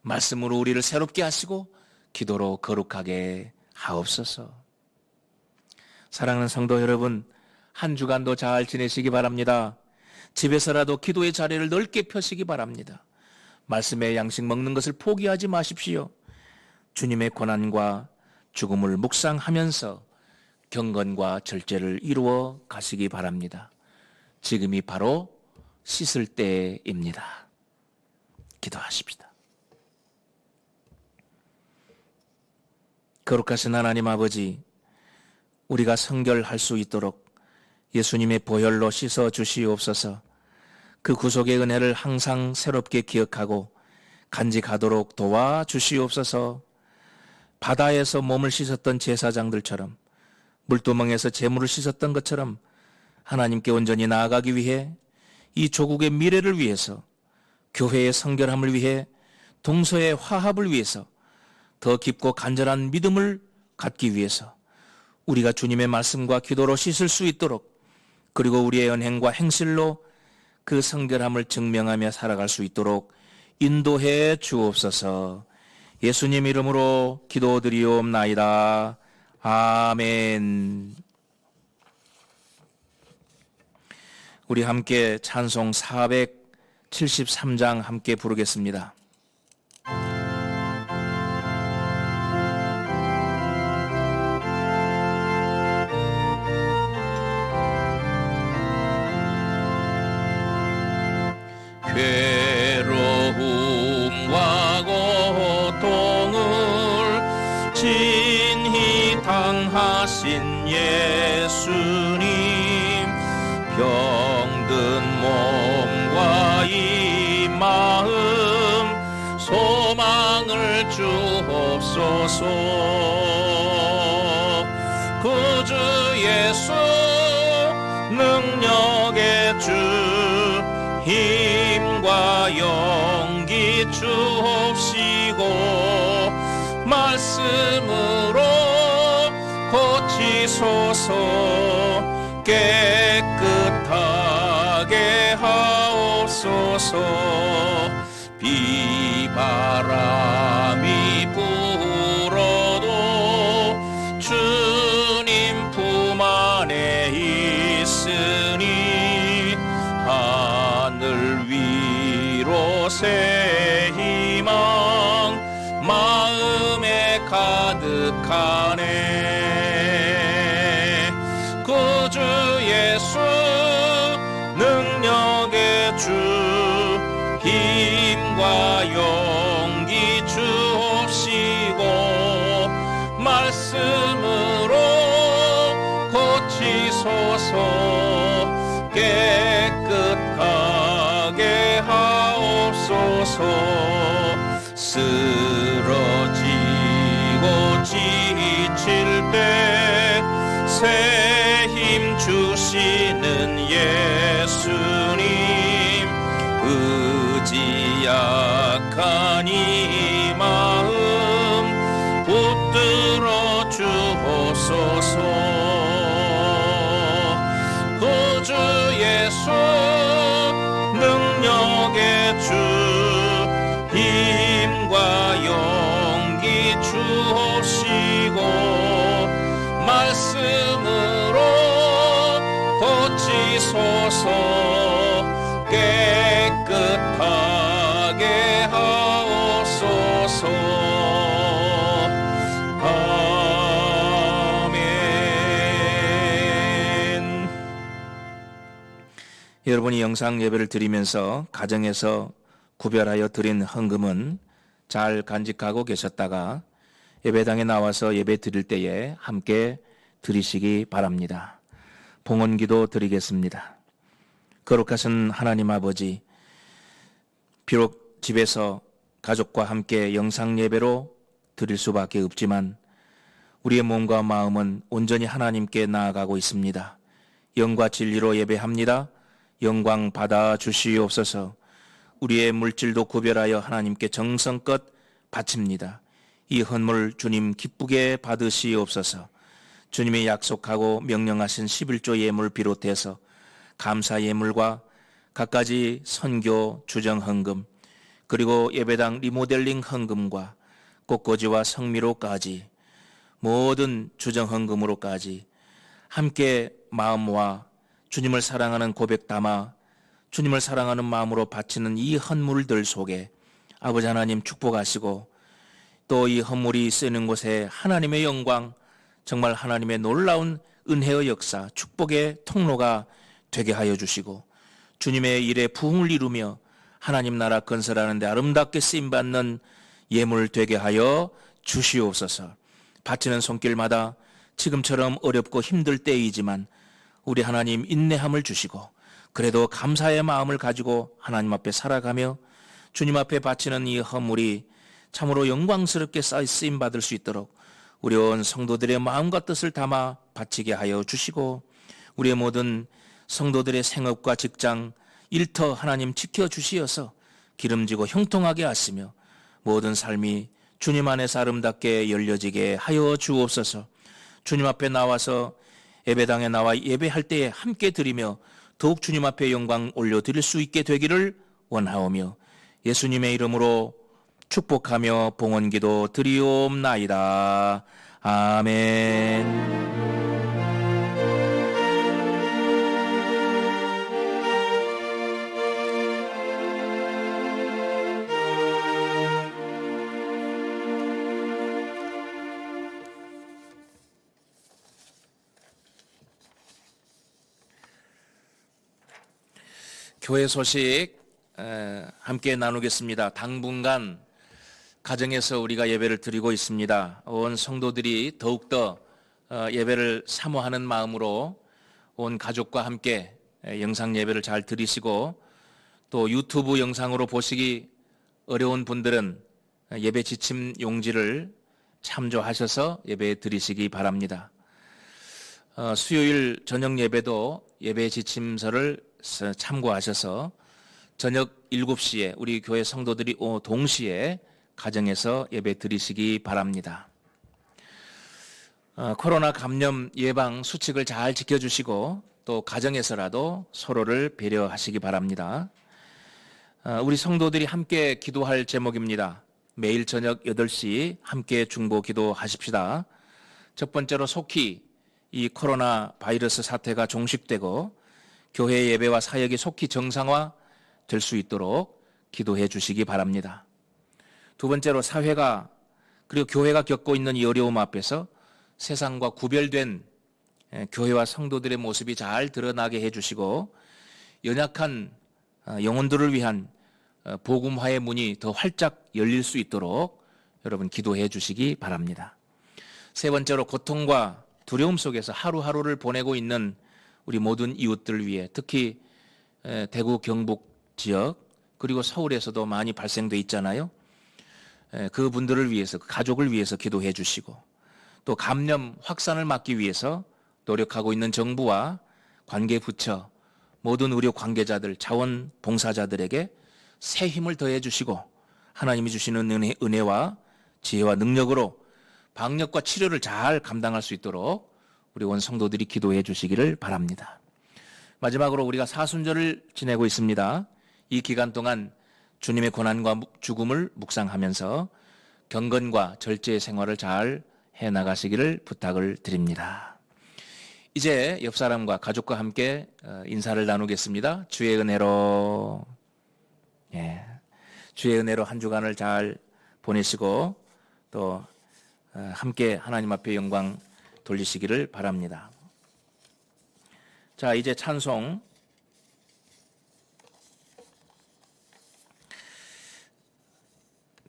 말씀으로 우리를 새롭게 하시고 기도로 거룩하게 하옵소서. 사랑하는 성도 여러분, 한 주간도 잘 지내시기 바랍니다. 집에서라도 기도의 자리를 넓게 펴시기 바랍니다. 말씀의 양식 먹는 것을 포기하지 마십시오. 주님의 고난과 죽음을 묵상하면서 경건과 절제를 이루어 가시기 바랍니다. 지금이 바로 씻을 때입니다. 기도하십시다. 거룩하신 하나님 아버지, 우리가 성결할 수 있도록 예수님의 보혈로 씻어 주시옵소서. 그 구속의 은혜를 항상 새롭게 기억하고 간직하도록 도와주시옵소서. 바다에서 몸을 씻었던 제사장들처럼 물두멍에서 재물을 씻었던 것처럼 하나님께 온전히 나아가기 위해 이 조국의 미래를 위해서 교회의 성결함을 위해 동서의 화합을 위해서 더 깊고 간절한 믿음을 갖기 위해서 우리가 주님의 말씀과 기도로 씻을 수 있도록 그리고 우리의 언행과 행실로 그 성결함을 증명하며 살아갈 수 있도록 인도해 주옵소서. 예수님 이름으로 기도드리옵나이다. 아멘. 우리 함께 찬송 473장 함께 부르겠습니다. 괴로움과 고통을 진히 당하신 예수님, 병든 몸과 이 마음 소망을 주옵소서. 구주 예수 능력의 주 힘과 용기 주옵시고 말씀으로 고치소서. 깨끗하게 하옵소서. 비바람이 불어도 주님 품 안에 있으니 하늘 위로 새 희망 마음에 가득하네. 구주 예수 능력의 주 힘과 용 말씀으로 고치소서. 깨끗하게 하옵소서. 쓰러지고 지칠 때 새 힘 주시는 예수님, 의지약한 이 마음 붙들어 주옵소서. 구주 예수, 능력의 주, 힘과 용기 주옵시고 말씀으로 고치소서. 깨끗하게 하옵소서. 아멘. 여러분이 영상 예배를 드리면서 가정에서 구별하여 드린 헌금은 잘 간직하고 계셨다가 예배당에 나와서 예배 드릴 때에 함께 드리시기 바랍니다. 봉헌기도 드리겠습니다. 거룩하신 하나님 아버지, 비록 집에서 가족과 함께 영상 예배로 드릴 수밖에 없지만 우리의 몸과 마음은 온전히 하나님께 나아가고 있습니다. 영과 진리로 예배합니다. 영광 받아 주시옵소서. 우리의 물질도 구별하여 하나님께 정성껏 바칩니다. 이 헌물 주님 기쁘게 받으시옵소서. 주님이 약속하고 명령하신 11조 예물 비롯해서 감사 예물과 갖가지 선교 주정 헌금, 그리고 예배당 리모델링 헌금과 꽃꽂이와 성미로까지 모든 주정 헌금으로까지 함께 마음과 주님을 사랑하는 고백 담아 주님을 사랑하는 마음으로 바치는 이 헌물들 속에 아버지 하나님 축복하시고, 또 이 헌물이 쓰는 곳에 하나님의 영광, 정말 하나님의 놀라운 은혜의 역사, 축복의 통로가 되게 하여 주시고, 주님의 일에 부흥을 이루며 하나님 나라 건설하는 데 아름답게 쓰임받는 예물 되게 하여 주시옵소서. 바치는 손길마다 지금처럼 어렵고 힘들 때이지만 우리 하나님 인내함을 주시고, 그래도 감사의 마음을 가지고 하나님 앞에 살아가며 주님 앞에 바치는 이 헌물이 참으로 영광스럽게 쓰임받을 수 있도록 우리 온 성도들의 마음과 뜻을 담아 바치게 하여 주시고, 우리의 모든 성도들의 생업과 직장, 일터 하나님 지켜주시어서 기름지고 형통하게 하시며 모든 삶이 주님 안에서 아름답게 열려지게 하여 주옵소서. 주님 앞에 나와서 예배당에 나와 예배할 때에 함께 드리며 더욱 주님 앞에 영광 올려드릴 수 있게 되기를 원하오며 예수님의 이름으로 축복하며 봉헌기도 드리옵나이다. 아멘. 교회 소식 함께 나누겠습니다. 당분간 가정에서 우리가 예배를 드리고 있습니다. 온 성도들이 더욱더 예배를 사모하는 마음으로 온 가족과 함께 영상 예배를 잘 드리시고, 또 유튜브 영상으로 보시기 어려운 분들은 예배 지침 용지를 참조하셔서 예배 드리시기 바랍니다. 수요일 저녁 예배도 예배 지침서를 참고하셔서 저녁 7시에 우리 교회 성도들이 동시에 가정에서 예배 드리시기 바랍니다. 코로나 감염 예방 수칙을 잘 지켜주시고 또 가정에서라도 서로를 배려하시기 바랍니다. 우리 성도들이 함께 기도할 제목입니다. 매일 저녁 8시 함께 중보 기도하십시다. 첫 번째로 속히 이 코로나 바이러스 사태가 종식되고 교회 예배와 사역이 속히 정상화 될 수 있도록 기도해 주시기 바랍니다. 두 번째로 사회가 그리고 교회가 겪고 있는 이 어려움 앞에서 세상과 구별된 교회와 성도들의 모습이 잘 드러나게 해 주시고 연약한 영혼들을 위한 복음화의 문이 더 활짝 열릴 수 있도록 여러분 기도해 주시기 바랍니다. 세 번째로 고통과 두려움 속에서 하루하루를 보내고 있는 우리 모든 이웃들 위해 특히 대구 경북 지역 그리고 서울에서도 많이 발생돼 있잖아요. 그 분들을 위해서, 그 가족을 위해서 기도해 주시고 또 감염 확산을 막기 위해서 노력하고 있는 정부와 관계 부처, 모든 의료 관계자들, 자원봉사자들에게 새 힘을 더해 주시고 하나님이 주시는 은혜와 지혜와 능력으로 방역과 치료를 잘 감당할 수 있도록 우리 온 성도들이 기도해 주시기를 바랍니다. 마지막으로 우리가 사순절을 지내고 있습니다. 이 기간 동안 주님의 고난과 죽음을 묵상하면서 경건과 절제 생활을 잘 해나가시기를 부탁을 드립니다. 이제 옆 사람과 가족과 함께 인사를 나누겠습니다. 주의 은혜로, 주의 은혜로 한 주간을 잘 보내시고 또 함께 하나님 앞에 영광 돌리시기를 바랍니다. 자, 이제 찬송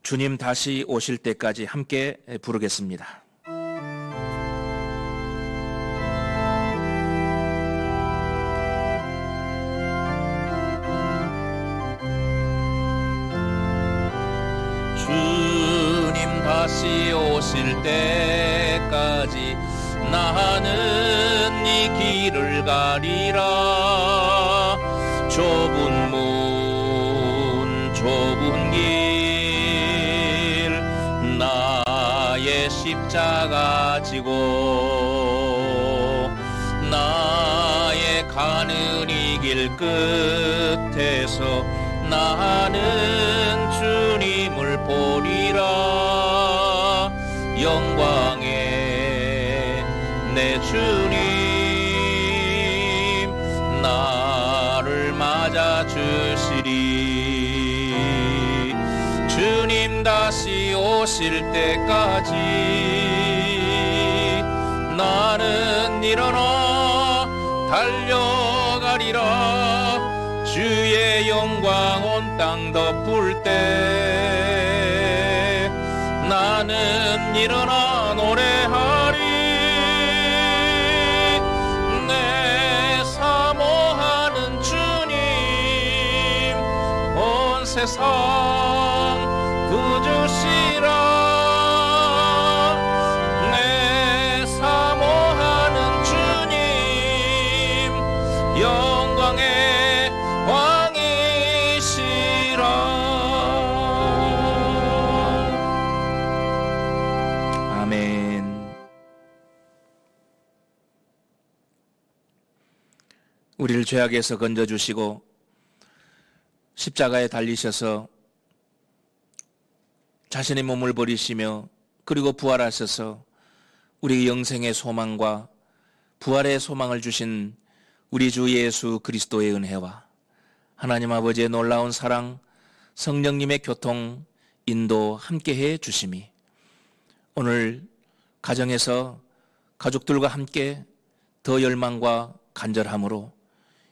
주님 다시 오실 때까지 함께 부르겠습니다. 주님 다시 오실 때까지 나는 이 길을 가리라. 좁은 문 좁은 길 나의 십자가 지고 나의 가는 이 길 끝에서 나는 주님을 보리라. 영광의 내 주님 나를 맞아 주시리. 주님 다시 오실 때까지 나는 일어나 달려가리라. 주의 영광 온 땅 덮을 때 나는 일어나 노래하리. 내 사모하는 주님 온 세상 구주시라. 내 사모하는 주님 영광의 왕이시라. 아멘. 우리를 죄악에서 건져주시고 십자가에 달리셔서 자신의 몸을 버리시며 그리고 부활하셔서 우리 영생의 소망과 부활의 소망을 주신 우리 주 예수 그리스도의 은혜와 하나님 아버지의 놀라운 사랑, 성령님의 교통, 인도 함께해 주심이 오늘 가정에서 가족들과 함께 더 열망과 간절함으로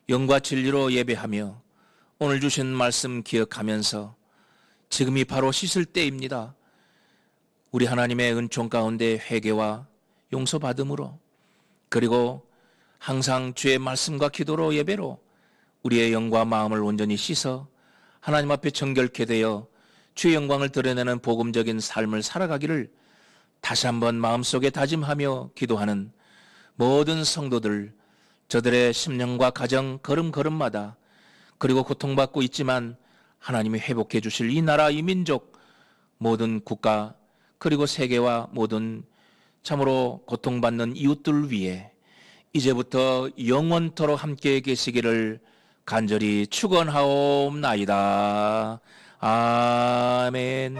영과 진리로 예배하며 오늘 주신 말씀 기억하면서 지금이 바로 씻을 때입니다. 우리 하나님의 은총 가운데 회개와 용서받음으로 그리고 항상 주의 말씀과 기도로 예배로 우리의 영과 마음을 온전히 씻어 하나님 앞에 정결케 되어 주의 영광을 드러내는 복음적인 삶을 살아가기를 다시 한번 마음속에 다짐하며 기도하는 모든 성도들, 저들의 심령과 가정 걸음걸음마다 그리고 고통받고 있지만 하나님이 회복해 주실 이 나라, 이 민족, 모든 국가 그리고 세계와 모든 참으로 고통받는 이웃들 위해 이제부터 영원토록 함께 계시기를 간절히 축원하옵나이다. 아멘.